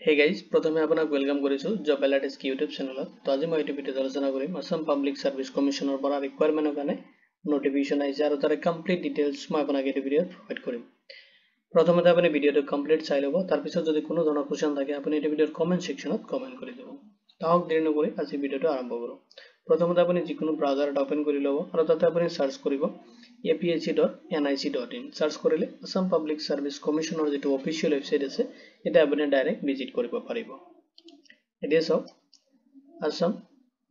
Hey guys, প্ৰথমে আপোনাক welcome কৰিছো জব এলাৰ্ট এছকি ইউটিউব চেনেলত। তো আজি মই এই ভিডিঅ'ত আলোচনা কৰিম আসাম পাব্লিক সাৰ্ভিস কমিশনৰ পৰা ৰিকুৱাৰমেন্টৰ কাৰণে নোটিফিকেশন আহিছে আৰু তাৰ কমপ্লিট ডিটেইলছ মই আপোনাক এই ভিডিঅ'ত প্ৰভাইড কৰিম। প্ৰথমতে আপুনি ভিডিঅ'টো কমপ্লিট চাই ল'ব, তাৰ পিছত যদি কোনো ধৰণৰ কোৱেশ্চন থাকে আপুনি এই ভিডিঅ'ৰ কমেন্ট সেকশনত কমেন্ট কৰি দিব। তাহক দেৰি নকৰি আজি ভিডিঅ'টো আৰম্ভ কৰো। প্ৰথমতে আপুনি যিকোনো ব্ৰাউজাৰ এটা ওপেন কৰি ল'ব আৰু তাতে আপুনি সাৰ্চ কৰিব apsc.nic.in সাৰ্চ কৰিলে আসাম পাব্লিক সাৰ্ভিস কমিশনৰ যেটো অফিশিয়াল ওয়েবসাইট আছে এটা আপুনি ডাইৰেক্ট ভিজিট কৰিব পাৰিব। এতিয়া চাওক Assam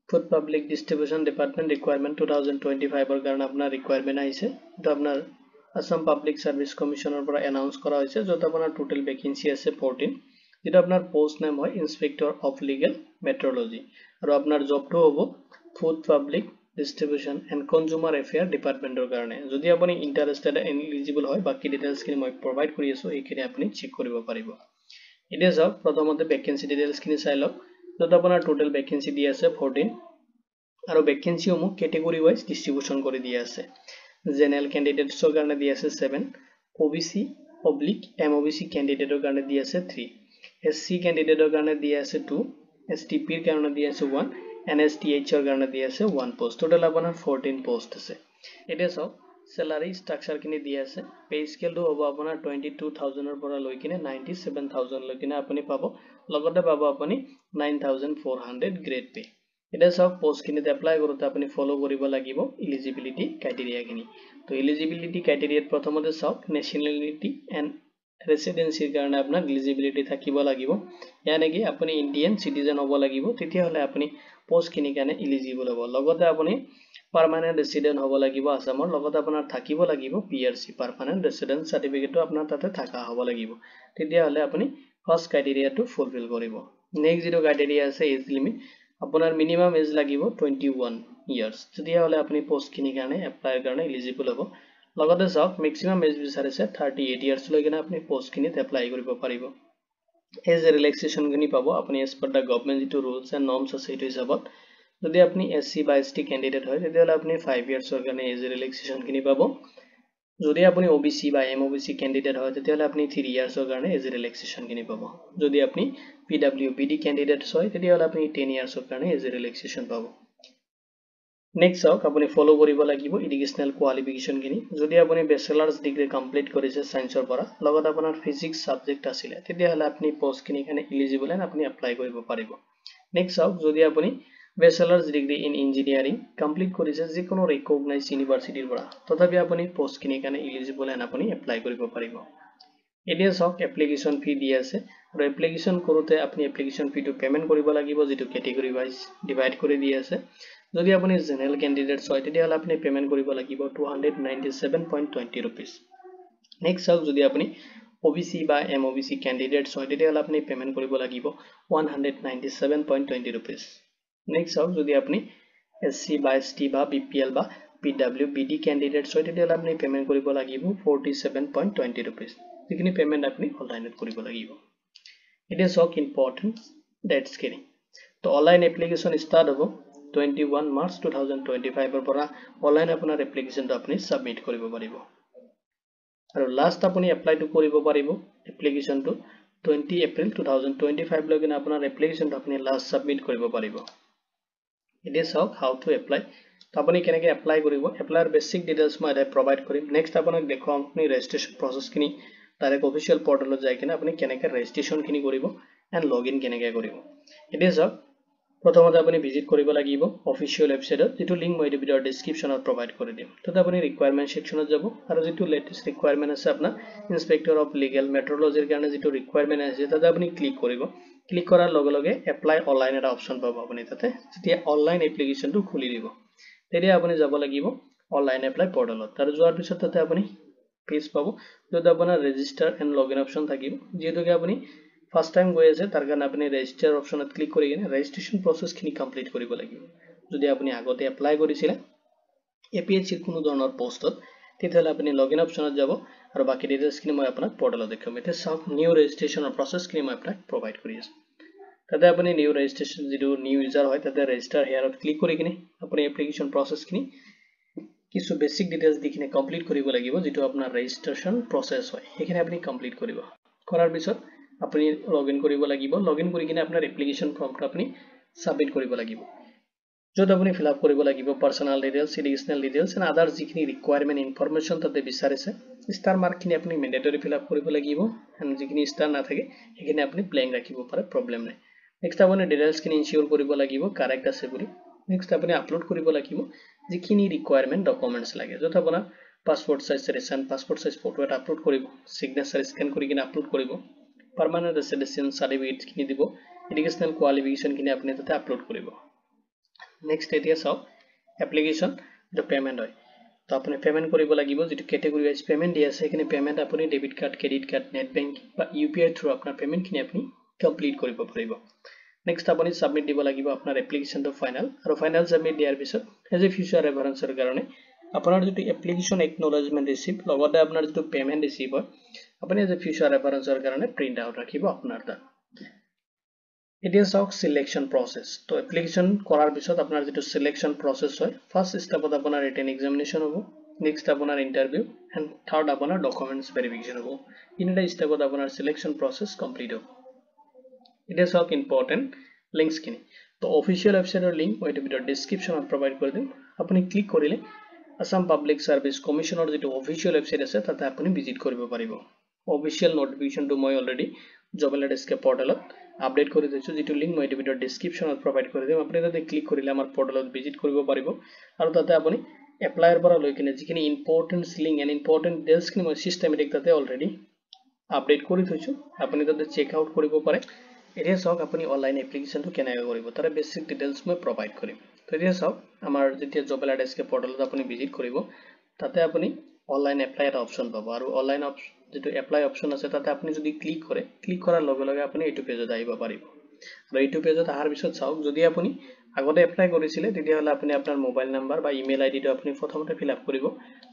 food public distribution department recruitment 2025 ৰ কাৰণে আপোনাৰ ৰিকুৱাৰমেন্ট আহিছে। এটা আপোনাৰ আসাম পাব্লিক সাৰ্ভিস কমিশনৰ পৰা এনাউন্স কৰা হৈছে, যত আপোনাৰ টোটাল ভ্যাকেন্সি আছে 14। যেটা আপোনাৰ পোষ্ট নেম হয় ইন্সপেক্টৰ অফ লিগেল মেট্ৰলজি আৰু আপোনাৰ জবটো হ'ব food public distribution and consumer affair ডিপাৰ্টমেন্টৰ কাৰণে। যদি আপুনি ইন্টাৰেস্টেড এন্ড এলিজিবল হয় বাকি ডিটেইলছ খিনি মই প্ৰভাইড কৰি আছো, এইখিনি আপুনি চেক কৰিব পাৰিব। এতিয়া চাওক প্ৰথমতে ভ্যাকেন্সি ডিটেইলছ খিনি চাই লওক, যত আপোনাৰ টোটাল ভ্যাকেন্সি দি আছে 14 আৰু ভ্যাকেন্সি সমূহ ক্যাটেগৰি ওয়াইজ ডিস্ট্ৰিবিউশন কৰি দিয়া আছে। জেনাৰেল ক্যান্ডিডেটছৰ কাৰণে দি আছে 7, ওবিসি অবলিক এমওবিসি ক্যান্ডিডেটৰ কাৰণে দি আছে 3, এসসি ক্যান্ডিডেটৰ কাৰণে দি আছে 2, এসটিপি ৰ কাৰণে দি আছে 1, NSTH ৰ কাৰণে দি আছে 1 পোষ্ট। টোটাল আপোনাৰ 14 পোষ্ট আছে। এতিয়া চাওক স্যালাৰি স্ট্ৰাকচাৰ খিনি দি আছে। পে স্কেলটো হ'ব আপোনাৰ 22,000 ৰ পৰা লৈ কিনে 97,000 লৈ কিনে আপুনি পাব, লগতে পাব আপুনি 9,400 গ্ৰেড পে। এতিয়া চাওক পোষ্ট খিনিত এপ্লাই কৰোতে আপুনি ফলো কৰিব লাগিব এলিজিবিলিটি ক্ৰাইটেৰিয়া খিনি। তো এলিজিবিলিটি ক্ৰাইটেৰিয়াত প্ৰথমতে চাওক নেশনালিটি এন্ড ৰেসিডেন্সিৰ কাৰণে আপোনাৰ এলিজিবিলিটি থাকিব লাগিব, ইয়ানে কি আপুনি ইণ্ডিয়ান সিটিজেন হ'ব লাগিব, তেতিয়া হলে আপুনি পোষ্ট খিনিৰ কাৰণে এলিজিবল হ'ব। লগতে আপুনি পাৰ্মানেন্ট ৰেসিডেন্ট হ'ব লাগিব আসামৰ, লগতে আপোনাৰ থাকিব লাগিব PRC পাৰ্মানেন্ট ৰেসিডেন্ট সাৰ্টিফিকেটটো আপোনাৰ তাতে থাকা হ'ব লাগিব, তেতিয়া হলে আপুনি ফাৰ্স্ট ক্ৰাইটেৰিয়াটো ফুলফিল কৰিব। নেক্সট যেটো ক্ৰাইটেৰিয়া আছে এজ লিমিট, আপোনাৰ মিনিমাম এজ লাগিব 21 ইয়াৰ্স, তেতিয়া হলে আপুনি পোষ্ট খিনিৰ কাৰণে এপ্লাইৰ কাৰণে এলিজিবল হ'ব। লগতে চাওক মেক্সিমাম এজ বিচাৰিছে 38 ইয়াৰ্স লৈ কিনে আপুনি পোষ্ট খিনিত এপ্লাই কৰিব পাৰিব। এজ ৰিলেক্সেশন খিনি পাব আপুনি এজ পাৰ দা গভৰ্নমেন্ট যেটো ৰুলছ এণ্ড নৰ্মছ আছে সেইটো হিচাপত। যদি আপনি SC বা ST ক্যান্ডিডেট হয় তেতিয়াহলে আপনি 5 ইয়াৰ্সৰ কাৰণে এজ ৰিলেক্সেশন খিনি পাব। যদি আপনি OBC বা MOBC ক্যান্ডিডেট হয় তেতিয়াহলে আপনি 3 ইয়াৰ্সৰ কাৰণে এজ ৰিলেক্সেশন খিনি পাব। যদি আপনি PWBD ক্যান্ডিডেট হয় তেতিয়াহলে আপনি 10 ইয়াৰ্সৰ কাৰণে এজ ৰিলেক্সেশন পাব। নেক্সট চাওক আপুনি ফলো কৰিব লাগিব এডুকেশনাল কোৱালিফিকেশন খিনি। যদি আপুনি ব্যাচেলাৰ্স ডিগ্ৰী কমপ্লিট কৰিছে সায়েন্সৰ পৰা, লগত আপোনাৰ ফিজিক্স সাবজেক্ট আছিল, তেতিয়াহলে আপনি পোষ্ট খিনি কাৰণে এলিজিবল এণ্ড আপনি এপ্লাই কৰিব পাৰিব। নেক্সট চাওক যদি আপুনি ব্যাচেলাৰ্স ডিগ্ৰী ইন ইঞ্জিনিয়াৰিং কমপ্লিট কৰিছে যিকোনো ৰিকগনাইজড ইউনিভাৰ্সিটিৰ পৰা, তথাপি আপুনি পোষ্ট খিনিৰ কাৰণে এলিজিবল এণ্ড আপুনি এপ্লাই কৰিব পাৰিব। এতিয়া চাওক এপ্লিকেশন ফি দি আছে আৰু এপ্লিকেশন কৰোতে আপুনি এপ্লিকেশন ফিটো পেমেন্ট কৰিব লাগিব, যেটো ক্যাটেগৰি ওয়াইজ ডিভাইড কৰি দি আছে। যদি আপুনি জেনাৰেল ক্যান্ডিডেটছ হয় তেতিয়াহলে আপুনি পেমেন্ট কৰিব লাগিব 297.20 रुपीस। নেক্সট চাওক যদি আপুনি OBC বা MOBC ক্যান্ডিডেটছ হয় তেতিয়াহলে আপুনি পেমেন্ট কৰিব লাগিব 197.20 रुपीस। নেক্সট চাওক যদি আপুনি SC বা ST বা BPL বা PWBD ক্যান্ডিডেটছ হয় তেতিয়াহলে আপুনি পেমেন্ট কৰিব লাগিব 47.20 रुपीस। যিখিনি পেমেন্ট আপুনি অনলাইনত কৰিব লাগিব। এতিয়া চাওক ইম্পৰ্টেন্ট ডেটছ খিনি। তো অনলাইন এপ্লিকেশন স্টাৰ্ট হ'ব 21 মাৰ্চ 2025 ৰ পৰা অনলাইন আপোনাৰ এপ্লিকেশনটো আপুনি সাবমিট কৰিব পাৰিব। আৰু লাষ্ট আপুনি এপ্লাইটো কৰিব পাৰিব এপ্লিকেশনটো 20 এপ্ৰিল 2025 লৈ কিনে আপোনাৰ এপ্লিকেশনটো আপুনি লাষ্ট সাবমিট কৰিব পাৰিব। এতিয়া চাওক হাউ টু এপ্লাই। তো আপুনি কেনেকৈ এপ্লাই কৰিব, এপ্লাইৰ বেসিক ডিটেইলছ মই এটা প্ৰভাইড কৰিম। নেক্সট আপোনাক দেখাম আপুনি ৰেজিষ্ট্ৰেচন প্ৰসেস খিনি ডাইৰেক্ট অফিশিয়াল পৰ্টেলত যাই কিনে আপুনি কেনেকৈ ৰেজিষ্ট্ৰেচন খিনি কৰিব এণ্ড লগইন কেনেকৈ কৰিব। এতিয়া চাওক প্ৰথমতে আপুনি ভিজিট কৰিব লাগিব অফিশিয়াল ওয়েবসাইটত, যেটো লিংক মই এই ভিডিওৰ ডেসক্ৰিপশনত প্ৰভাইড কৰি দিম। তাতে আপুনি ৰিকুৱাৰমেন্ট সেকশনত যাব আৰু যেটো লেটেষ্ট ৰিকুৱাৰমেন্ট আছে আপোনাৰ ইন্সপেক্টৰ অফ লিগেল মেট্ৰলজিৰ কাৰণে যেটো ৰিকুৱাৰমেন্ট আছে তাতে আপুনি ক্লিক কৰিব। ক্লিক কৰাৰ লগে লগে এপ্লাই অনলাইন এটা অপশন পাব আপুনি তাতে। যেতিয়া অনলাইন এপ্লিকেশনটো খুলি দিব তেতিয়া আপুনি যাব লাগিব অনলাইন এপ্লাই পৰ্টেলত। আৰু যোৱাৰ পিছত তাতে আপুনি পেজ পাব যত আপোনাৰ ৰেজিষ্টাৰ এণ্ড লগইন অপশন থাকিব। যেহেতুকে আপুনি ফাৰ্স্ট টাইম গৈ আছে তাৰ কাৰণে আপুনি ৰেজিষ্টাৰ অপশনত ক্লিক কৰি কিনে ৰেজিষ্ট্ৰেচন প্ৰসেস খিনি কমপ্লিট কৰিব লাগিব। যদি আপুনি আগতে এপ্লাই কৰিছিল APSC কোনো ধৰণৰ পোষ্টত তেতিয়াহলে আপুনি লগইন অপশনত যাব আৰু বাকি ডিটেইলছ খিনি মই আপোনাক পৰ্টেলত দেখাম। এতিয়া চাওক নিউ ৰেজিষ্ট্ৰেচনৰ প্ৰসেস খিনি মই আপোনাক প্ৰভাইড কৰি আছো। তাতে আপুনি নিউ ৰেজিষ্ট্ৰেচন যেটো নিউ ইউজাৰ হয় তাতে ৰেজিষ্টাৰ হেয়াৰত ক্লিক কৰি কিনে আপুনি এপ্লিকেশন প্ৰসেস খিনি কিছু বেসিক ডিটেইলছ দি কিনে কমপ্লিট কৰিব লাগিব, যেটো আপোনাৰ ৰেজিষ্ট্ৰেচন প্ৰসেস হয় সেইখিনি আপুনি কমপ্লিট কৰিব। কৰাৰ পিছত আপুনি লগইন কৰিব লাগিব লগইন কৰি কিনে আপোনাৰ এপ্লিকেশন ফৰ্মটো আপুনি সাবমিট কৰিব লাগিব য'ত আপুনি ফিল আপ কৰিব লাগিব personal details educational details and other যিখিনি ৰিকুৱাৰমেন্ট ইনফৰমেশন তাতে বিচাৰিছে ষ্টাৰ মাৰ্কখিনি আপুনি মেন্ডেটৰি ফিল আপ কৰিব লাগিব এণ্ড যিখিনি ষ্টাৰ নাথাকে সেইখিনি আপুনি ব্লেংক ৰাখিব পাৰে প্ৰবলেম নাই নেক্সট আপুনি ডিটেইলছখিনি ইনচিওৰ কৰিব লাগিব কাৰেক্ট আছে বুলি নেক্সট আপুনি আপলোড কৰিব লাগিব যিখিনি ৰিকুৱাৰমেন্ট ডকুমেন্টছ লাগে য'ত আপোনাৰ passport size ration passport size photo এটা আপলোড কৰিব সিগনেচাৰ স্ক্যান কৰি কিনে আপলোড কৰিব পাৰ্মানেন্ট ৰেসিডেন্সিয়েল সাৰ্টিফিকেট খিনি দিব এডুকেশনাল কোয়ালিফিকেশন খিনি আপুনি তাতে আপলোড কৰিব নেক্সট এতিয়া চাও এপ্লিকেশন যে পেমেন্ট হয় তো আপুনি পেমেন্ট কৰিব লাগিব যেটো ক্যাটাগৰি ওয়াইজ পেমেন্ট দি আছে সেইখিনি পেমেন্ট আপুনি debit card credit card net banking বা ইউপিআই থ্ৰু আপোনাৰ পেমেন্ট খিনি আপুনি কমপ্লিট কৰিব পাৰিব নেক্সট আপুনি সাবমিট দিব লাগিব আপোনাৰ এপ্লিকেশনটো ফাইনাল আৰু ফাইনাল সাবমিট দিয়াৰ পিছত এজ এ ফিউচাৰ ৰেফাৰেন্সৰ কাৰণে আপোনাৰ যেটো এপ্লিকেশন একনলেজমেন্ট ৰিসিপ্ট লগতে আপোনাৰ যেটো পেমেন্ট ৰিসিপ্ট হয় আপুনি এজ এ ফিউচাৰ ৰেফাৰেন্সৰ কাৰণে প্ৰিন্ট আউট ৰাখিব আপোনাৰ তাত এতিয়া চাওক সিলেকশন প্ৰসেস তো এপ্লিকেশন কৰাৰ পিছত আপোনাৰ যেটো সিলেকশন প্ৰসেস হয় ফাৰ্স্ট স্টেপত আপোনাৰ ৰিটেন এক্সামিনেশন হ'ব নেক্সট আপোনাৰ ইন্টাৰভিউ এণ্ড থাৰ্ড আপোনাৰ ডকুমেন্টছ ভেৰিফিকেশন হ'ব তিনিটা স্টেপত আপোনাৰ সিলেকশন প্ৰসেস কমপ্লিট হ'ব এতিয়া চাওক ইম্পৰ্টেন্ট লিংকস খিনি তো অফিশিয়াল ওয়েবসাইটৰ লিংক মই এইটো ভিডিঅ ডেসক্ৰিপচনত প্ৰভাইড কৰি দিম আপুনি ক্লিক কৰিলে আসাম পাব্লিক সাৰ্ভিস কমিশনৰ যেটো অফিশিয়াল ওয়েবসাইট আছে তাতে আপুনি ভিজিট কৰিব পাৰিব অফিশিয়াল নোটিফিকেশনটো মই অলৰেডি জব এলাৰ্ট এসকে পৰ্টেলত আপডেট কৰি দিছো যেটো লিংক মই এইটো ভিডিঅ ডেসক্ৰিপচনত প্ৰভাইড কৰি দিম আপুনি তাতে ক্লিক কৰিলে আমাৰ পৰ্টেলত ভিজিট কৰিব পাৰিব আৰু তাতে আপুনি এপ্লাইৰ পৰা লৈ কিনে যিখিনি important link and important details খিনি মই সিস্টেমেটিক তাতে অলৰেডি আপডেট কৰি থৈছো আপুনি তাতে চেক আউট কৰিব পাৰে এতিয়া চাওক আপুনি অনলাইন এপ্লিকেশনটো কেনেকৈ কৰিব তাৰে বেসিক ডিটেইলছ মই প্ৰভাইড কৰিম তো এতিয়া চাওক আমাৰ যেতিয়া জব এলাৰ্ট এসকে পৰ্টেলত আপুনি ভিজিট কৰিব তাতে আপুনি অনলাইন এপ্লাই এটা অপচন পাব আৰু অনলাইন যেটো এপ্লাই অপচন আছে তাতে আপুনি যদি ক্লিক কৰে ক্লিক কৰাৰ লগে লগে আপুনি এইটো পেজত আহিব পাৰিব আৰু এইটো পেজত আহাৰ পিছত চাওক যদি আপুনি আগতে এপ্লাই কৰিছিলে তেতিয়া হলে আপুনি আপোনাৰ মোবাইল নাম্বাৰ বা ইমেইল আইডিটো আপুনি প্ৰথমতে ফিল আপ কৰিব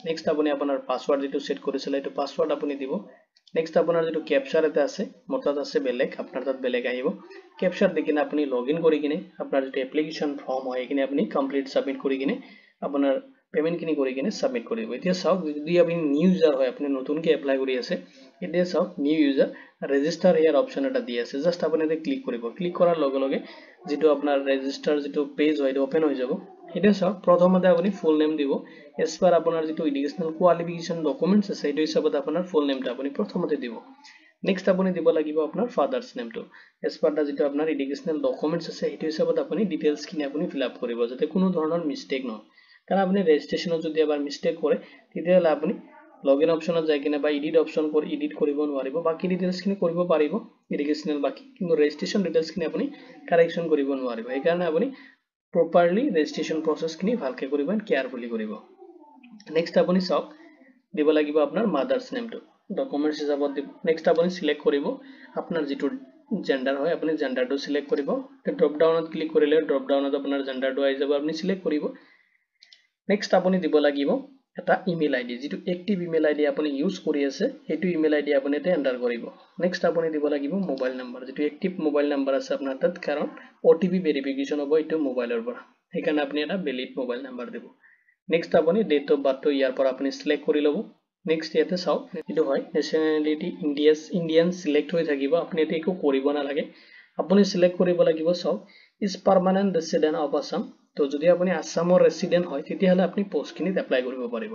নেক্সট আপুনি আপোনাৰ পাসওয়াৰ্ড যেটো সেট কৰিছিলে এইটো পাসওয়াৰ্ড আপুনি দিব নেক্সট আপোনাৰ যেটো ক্যাপচাৰ এটা আছে মতত আছে বেলেগ আপোনাৰ তাত বেলেগ আহিব ক্যাপচাৰ দি কিনে আপুনি লগইন কৰি কিনে আপোনাৰ যেটো এপ্লিকেশন ফৰ্ম হয় এখিনি আপুনি কমপ্লিট সাবমিট কৰি কিনে আপোনাৰ পেমেন্ট খিনি কৰি কিনে সাবমিট কৰিব এতিয়া চাওক যদি আপুনি নিউ ইউজাৰ হয় আপুনি নতুনকৈ এপ্লাই কৰি আছে এতিয়া চাওক নিউ ইউজাৰ ৰেজিষ্টাৰ হিয়াৰ অপচন এটা দি আছে জাস্ট আপুনি এতে ক্লিক কৰিব ক্লিক কৰাৰ লগে লগে যেটো আপোনাৰ ৰেজিষ্টাৰ যেটো পেজ হয় এটা ওপেন হৈ যাব এতিয়া চাওক প্ৰথমতে আপুনি ফুল নেম দিব এজ পাৰ আপোনাৰ যেটো এডুকেশনাল কোয়ালিফিকেশন ডকুমেন্টছ আছে এইটো হিচাপত আপোনাৰ ফুল নেমটো আপুনি প্ৰথমতে দিব নেক্সট আপুনি দিব লাগিব আপোনাৰ ফাদাৰস নেমটো এজ পাৰ দা যেটো আপোনাৰ এডুকেশনাল ডকুমেন্টছ আছে এইটো হিচাপত আপুনি ডিটেইলছ খিনি আপুনি ফিল আপ কৰিব যাতে কোনো ধৰণৰ মিস্টেক নহয় কাৰণ আপুনি ৰেজিষ্ট্ৰেচনত যদি এবাৰ মিস্টেক কৰে তেতিয়াহলে আপুনি লগইন অপচনত যাই কিনে বা এডিট অপচন কৰি এডিট কৰিব নোৱাৰিব বাকি ডিটেইলছ খিনি কৰিব পাৰিব এডুকেশনাল বাকি কিন্তু ৰেজিষ্ট্ৰেচন ডিটেইলছ খিনি আপুনি কাৰেকচন কৰিব নোৱাৰিব এই কাৰণে আপুনি প্ৰপাৰলি ৰেজিষ্ট্ৰেচন প্ৰসেস খিনি ভালকে কৰিব এণ্ড কেয়াৰফুলি কৰিব নেক্সট আপুনি চাওক দিব লাগিব আপোনাৰ মাদাৰস নেমটো ডকুমেন্টছ হিচাপত দিব নেক্সট আপুনি সিলেক্ট কৰিব আপোনাৰ যেটো জেন্ডাৰ হয় আপুনি জেন্ডাৰটো সিলেক্ট কৰিব ড্ৰপ ডাউনত ক্লিক কৰিলে ড্ৰপ ডাউনত আপোনাৰ জেন্ডাৰটো আহি যাব আপুনি সিলেক্ট কৰিব নেক্সট আপুনি দিব লাগিব এটা ইমেইল আইডি যেটো এক্টিভ ইমেইল আইডি আপুনি ইউজ কৰি আছে হেতু ইমেইল আইডি আপুনি এতে এন্টাৰ কৰিব নেক্সট আপুনি দিব লাগিব মোবাইল নাম্বাৰ যেটো এক্টিভ মোবাইল নাম্বাৰ আছে আপোনাৰ তাত কাৰণ ওটিপি ভেৰিফিকেশন হ'ব এটো মোবাইলৰ পৰা সেইকাৰণে আপুনি এটা ভ্যালিড মোবাইল নাম্বাৰ দিব নেক্সট আপুনি ডেট অফ বাৰ্থ ইয়াৰ পৰা আপুনি সিলেক্ট কৰি লব নেক্সট ইয়াতে চাওক এটো হয় নেশনালিটি ইন্ডিয়ান সিলেক্ট হৈ থাকিব আপুনি এতে একো কৰিব নালাগে আপুনি সিলেক্ট কৰিব লাগিব চাওক ইজ পাৰ্মানেন্ট ৰেসিডেন্ট অফ আসাম তো যদি আপুনি আসামৰ ৰেসিডেন্ট হয় তেতিয়াহলে আপুনি পোষ্টখিনিত এপ্লাই কৰিব পাৰিব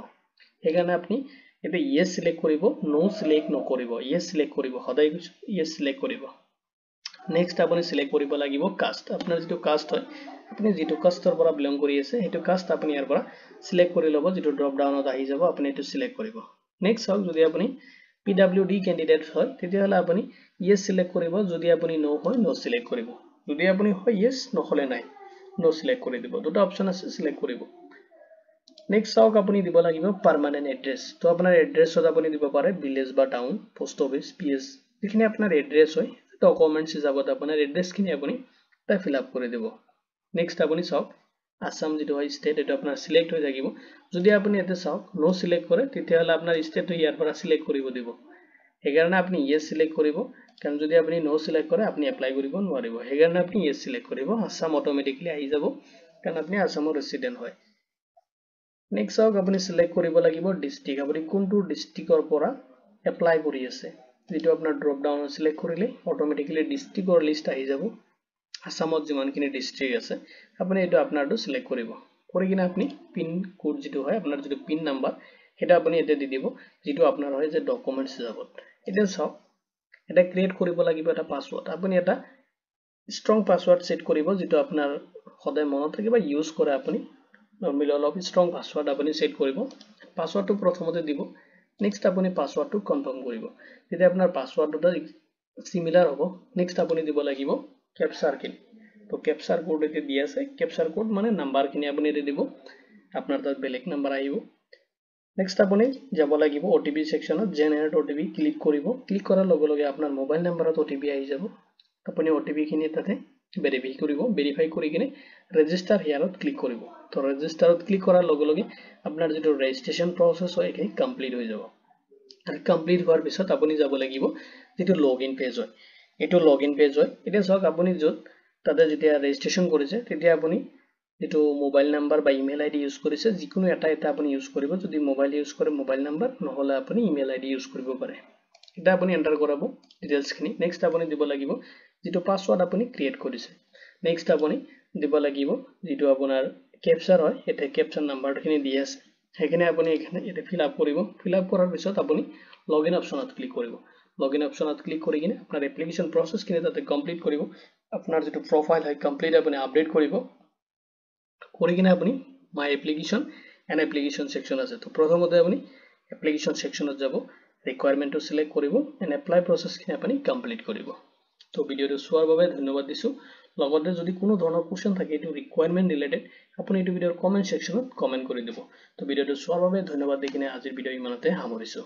সেইকাৰণে আপুনি এতে ইয়েস সিলেক্ট কৰিব নো সিলেক্ট নকৰিব ইয়েস সিলেক্ট কৰিব সদায় ইয়েস সিলেক্ট কৰিব নেক্সট আপুনি সিলেক্ট কৰিব লাগিব কাষ্ট আপোনাৰ যেটো কাষ্ট হয় আপুনি যেটো কাষ্টৰ পৰা বিলং কৰি আছে হেতু কাষ্ট আপুনি ইয়াৰ পৰা সিলেক্ট কৰি লব যেটো ড্ৰপ ডাউনত আহি যাব আপুনি এটো সিলেক্ট কৰিব নেক্সট চাওক যদি আপুনি পিডব্লিউডি ক্যান্ডিডেট হয় তেতিয়াহলে আপুনি ইয়েস সিলেক্ট কৰিব যদি আপুনি নো হয় নো সিলেক্ট কৰিব যদি আপুনি হয় ইয়েস নহলে নাই নো সিলেক্ট কৰি দিব দুটা অপচন আছে সিলেক্ট কৰিব নেক্সট চাওক আপুনি দিব লাগিব পাৰ্মানেন্ট এড্ৰেছ তো আপোনাৰ এড্ৰেছত আপুনি দিব পাৰে ভিলেজ বা টাউন পোষ্ট অফিস পিএস যিখিনি আপোনাৰ এড্ৰেছ হয় ডকুমেন্টছ হিচাপত আপোনাৰ এড্ৰেছখিনি আপুনি তা ফিল আপ কৰি দিব নেক্সট আপুনি চাওক আসাম যেটো হয় স্টেট এটা আপোনাৰ সিলেক্ট হৈ থাকিব যদি আপুনি এতে চাওক নো সিলেক্ট কৰে তেতিয়াহলে আপোনাৰ স্টেটটো ইয়াৰ পৰা সিলেক্ট কৰিব দিব সেইকাৰণে আপুনি ইয়েস সিলেক্ট কৰিব কাৰণ যদি আপুনি নো সিলেক্ট কৰে আপুনি এপ্লাই কৰিব নোৱাৰিব সেইকাৰণে আপুনি ইয়েস সিলেক্ট কৰিব আসাম অটোমেটিক্যালি আহি যাব কাৰণ আপুনি আসামৰ ৰেসিডেন্ট হয় নেক্সট চাওক আপুনি সিলেক্ট কৰিব লাগিব ডিস্ট্ৰিক্ট আপুনি কোনটো ডিস্ট্ৰিক্টৰ পৰা এপ্লাই কৰি আছে যেটো আপোনাৰ ড্ৰপ ডাউন সিলেক্ট কৰিলে অটোমেটিক্যালি ডিস্ট্ৰিক্টৰ লিষ্ট আহি যাব আসামত যিমানখিনি ডিস্ট্ৰিক্ট আছে আপুনি এটো আপোনাৰটো সিলেক্ট কৰিব কৰি কিনে আপুনি পিন কোড যেটো হয় আপোনাৰ যেটো পিন নাম্বাৰ এটা আপুনি এতে দি দিব যেটো আপোনাৰ হয় যে ডকুমেন্টস হিচাপত এটা সব এটা ক্ৰিয়েট কৰিব লাগিব এটা পাসওয়াৰ্ড আপুনি এটা স্ট্ৰং পাসওয়াৰ্ড সেট কৰিব যেটো আপোনাৰ সদায় মনত থাকিব ইউজ কৰে আপুনি নৰমালি অলপ স্ট্ৰং পাসওয়াৰ্ড আপুনি সেট কৰিব পাসওয়াৰ্ডটো প্ৰথমতে দিব নেক্সট আপুনি পাসওয়াৰ্ডটো কনফাৰ্ম কৰিব তেতিয়া আপোনাৰ পাসওয়াৰ্ডটো সিমিলাৰ হ'ব নেক্সট আপুনি দিব লাগিব ক্যাপচাৰ কি তো ক্যাপচাৰ কোড এতে দি আছে ক্যাপচাৰ কোড মানে নাম্বাৰ কিনি আপুনি এতে দিব আপোনাৰ তাত বেলেগ নাম্বাৰ আহিব নেক্সট আপুনি যাব লাগিব ওটিপি সেকশনত জেনাৰেট ওটিপি ক্লিক কৰিব ক্লিক কৰাৰ লগে লগে আপোনাৰ মোবাইল নাম্বাৰত ওটিপি আহি যাব আপুনি ওটিপি খিনি তাতে ভেৰিফাই কৰি কিনে ৰেজিষ্টাৰ হিয়াৰত ক্লিক কৰিব তো ৰেজিষ্টাৰত ক্লিক কৰাৰ লগে লগে আপোনাৰ যেটো ৰেজিষ্ট্ৰেচন প্ৰসেস হয় এখিনি কমপ্লিট হৈ যাব আৰু কমপ্লিট হোৱাৰ পিছত আপুনি যাব লাগিব যেটো লগইন পেজ হয় এটো লগইন পেজ হয় এটা সক আপুনি যত তাতে যেতিয়া ৰেজিষ্ট্ৰেচন কৰিছে তেতিয়া আপুনি যেটো মোবাইল নাম্বাৰ বা ইমেইল আইডি ইউজ কৰিছে যিকোনো এটা আপুনি ইউজ কৰিব যদি মোবাইল ইউজ কৰে মোবাইল নাম্বাৰ নহলে আপুনি ইমেইল আইডি ইউজ কৰিব পাৰে এটা আপুনি এন্টাৰ কৰাব ডিটেইলছ খিনি নেক্সট আপুনি দিব লাগিব যেটো পাসওয়াৰ্ড আপুনি ক্ৰিয়েট কৰিছে নেক্সট আপুনি দিব লাগিব যেটো আপোনাৰ ক্যাপচাৰ হয় এতে ক্যাপচাৰ নাম্বাৰখিনি দি আছে হেকিনে আপুনি এখানে এতে ফিল আপ কৰিব ফিল আপ কৰাৰ পিছত আপুনি লগইন অপচনত ক্লিক কৰিব লগইন অপচনত ক্লিক কৰি কিনে আপোনাৰ এপ্লিকেশন প্ৰসেস খিনি তাতে কমপ্লিট কৰিব আপোনাৰ যেটো প্ৰফাইল হয় কমপ্লিট আপুনি আপডেট কৰিব কৰি কিনে আপুনি মাই এপ্লিকেশন এন্ড এপ্লিকেশন সেকশন আছে তো প্ৰথমতে আপুনি এপ্লিকেশন সেকশনত যাব ৰিকোয়াৰমেন্টটো সিলেক্ট কৰিব এন্ড এপ্লাই প্ৰসেস খিনি আপুনি কমপ্লিট কৰিব তো ভিডিওটো চোৱাৰ বাবে ধন্যবাদ দিছো লগতে যদি কোনো ধৰণৰ কোৱেশ্চন থাকে এটো ৰিকোয়াৰমেন্ট ৰিলেটেড আপুনি এটো ভিডিওৰ কমেন্ট সেকশনত কমেন্ট কৰি দিব তো ভিডিওটো চোৱাৰ বাবে ধন্যবাদ দি কিনে আজিৰ ভিডিও ইমানতে সামৰিছো